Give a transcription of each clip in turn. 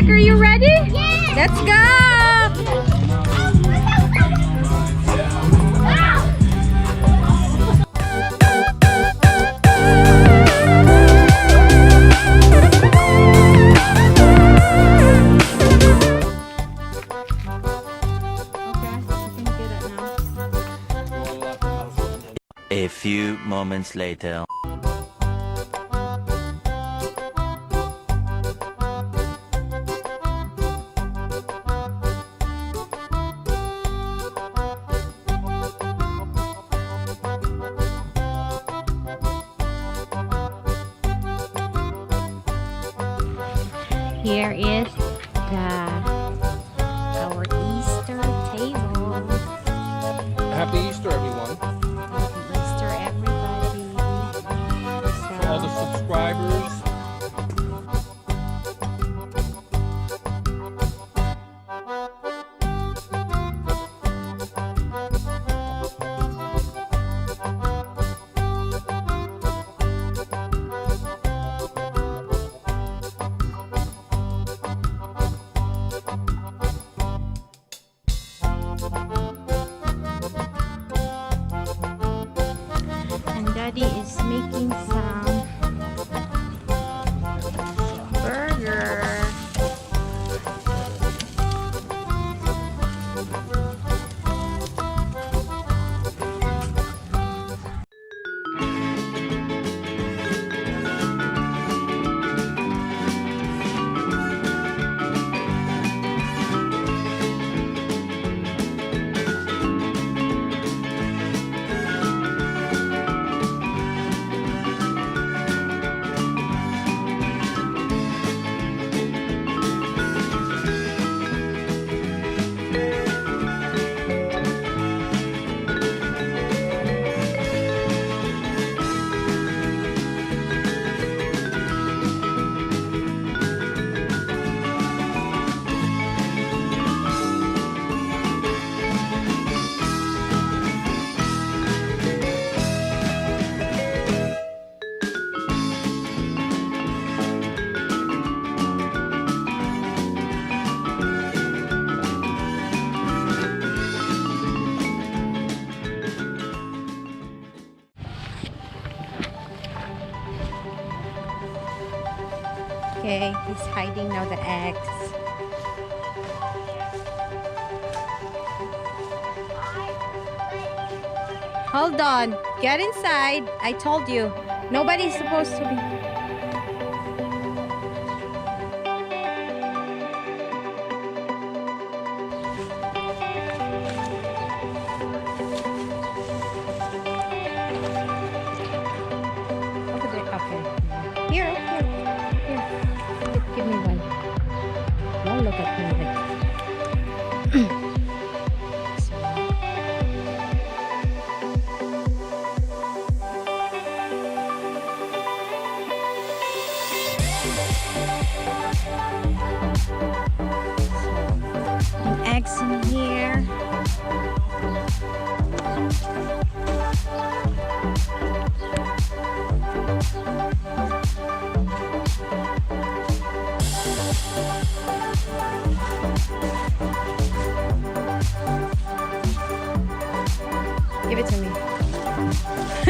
Zach, are you ready? Yes. Let's go! A few moments later. Here is our Easter table. Happy Easter, everyone. Happy Easter, everybody. To all the subscribers. And Daddy is making some burger. Okay, he's hiding now the eggs. Hold on. Get inside. I told you. Nobody's supposed to be. Over there. Okay. Here. Give me one. Don't look at me. Eggs in here. Give it to me.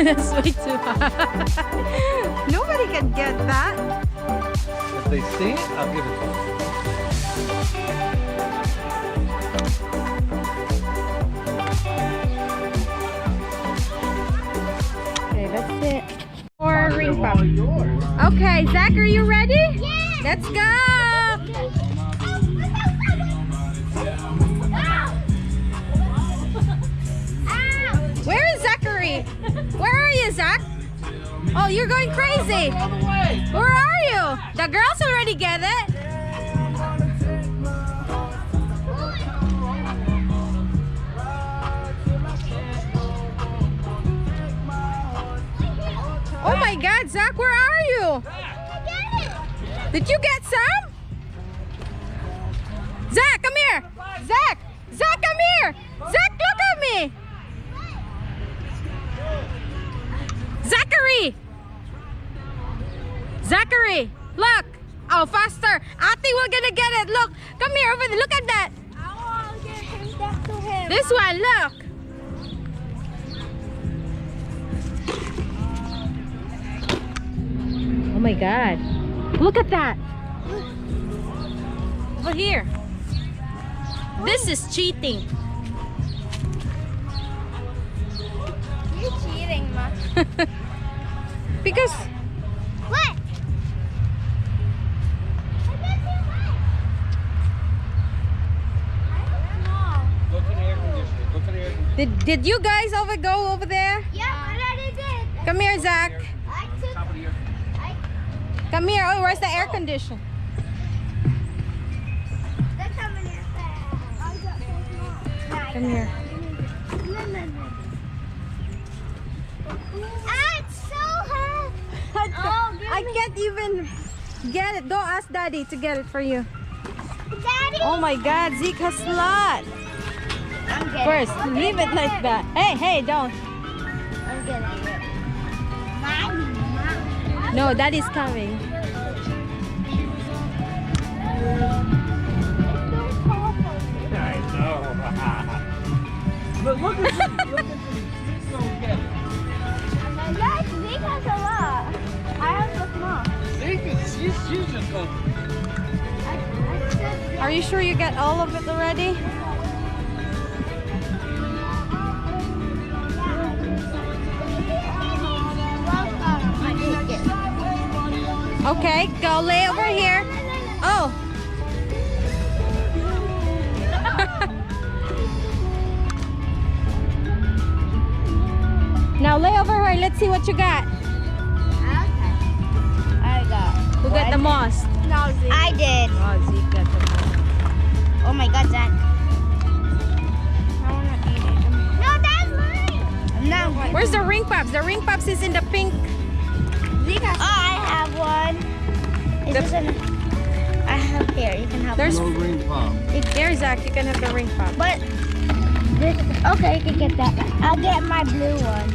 That's way too high. Nobody can get that. If they see it, I'll give it to them. Okay, that's it. Or ring pop. Okay, Zach, are you ready? Yes. Let's go! Where is Zachary? Where are you, Zach? Oh, you're going crazy. Where are you? The girls already get it. Oh my God, Zach, where are you? Did you get some? Zach, come here. Zach, come here. Zach, look at me. Zachary, look. Oh, faster. Ate we're gonna get it. Look, come here over there. Look at that. I'll give him back to him. This one, look. Oh my God. Look at that. Over here. This is cheating. You're cheating, Ma. Because What? Go to the air conditioner. Go to the air conditioner. did you guys go over there? Yeah, I already did. Come here, Zach. I took. Top of the air conditioner. Come here. Oh, where's the air conditioner? They're coming here fast. I got so small. Come here. Ah, it's so hot. Oh, I can't even get it. Go ask Daddy to get it for you. Daddy. Oh my God, Zeke has a lot. I'm getting First, it. leave it like that. Hey, don't. I'm getting it. Mommy. No, Daddy's coming. It's too cold for me. I know. Look at this. Look at this. This don't get it. Yes, Zeke has a lot. I have the small. She's just going. Are you sure you get all of it already? Okay, go lay over here. Oh. Now lay over here. Let's see what you got. I got. Who got the most? No, Zeke. I did. Oh, Zeke got the most. Oh my God, Zach. I want to eat it. No, that's mine. No. Where's the ring pops? The ring pops is in the pink. Zeke has. Oh, I have one. Is The- this an? I have here. You can have. There's No ring pop. here, Zach. You can have the ring pop. But this. Okay, you can get that. I'll get my blue one.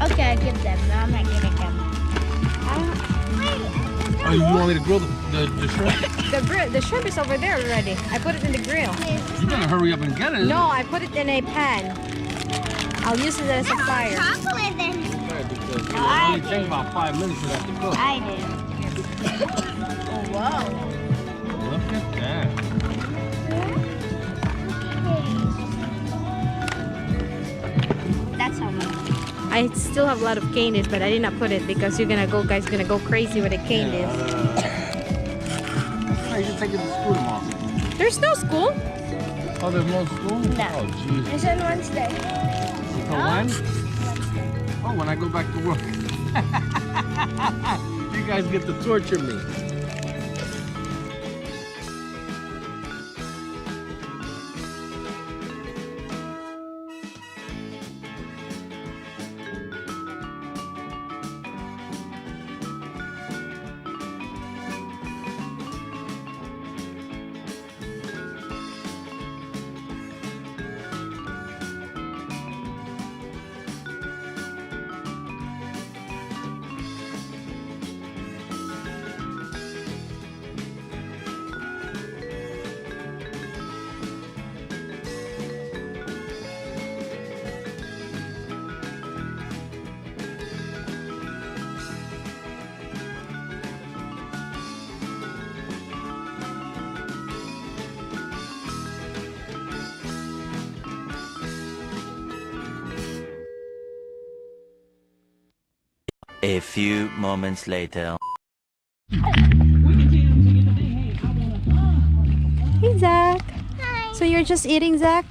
Okay, I give them. No, I'm not getting them. Oh, you want me to grill the shrimp? The shrimp is over there already. I put it in the grill. You better hurry up and get it. No, I put it in a pan. I'll use it as a fire. Chocolate then. Okay, because it I only takes about 5 minutes for that to cook. I did. Oh, whoa. Look at that. That's how much. I still have a lot of candies, but I did not put it because you're gonna go, guys, gonna go crazy with the candies. Hey, you take it to school tomorrow. There's no school. Oh, there's no school? No. Oh, jeez. It's on Wednesday. So when? Oh, when I go back to work. You guys get to torture me. A few moments later. Hey, Zach. Hi. So you're just eating, Zach?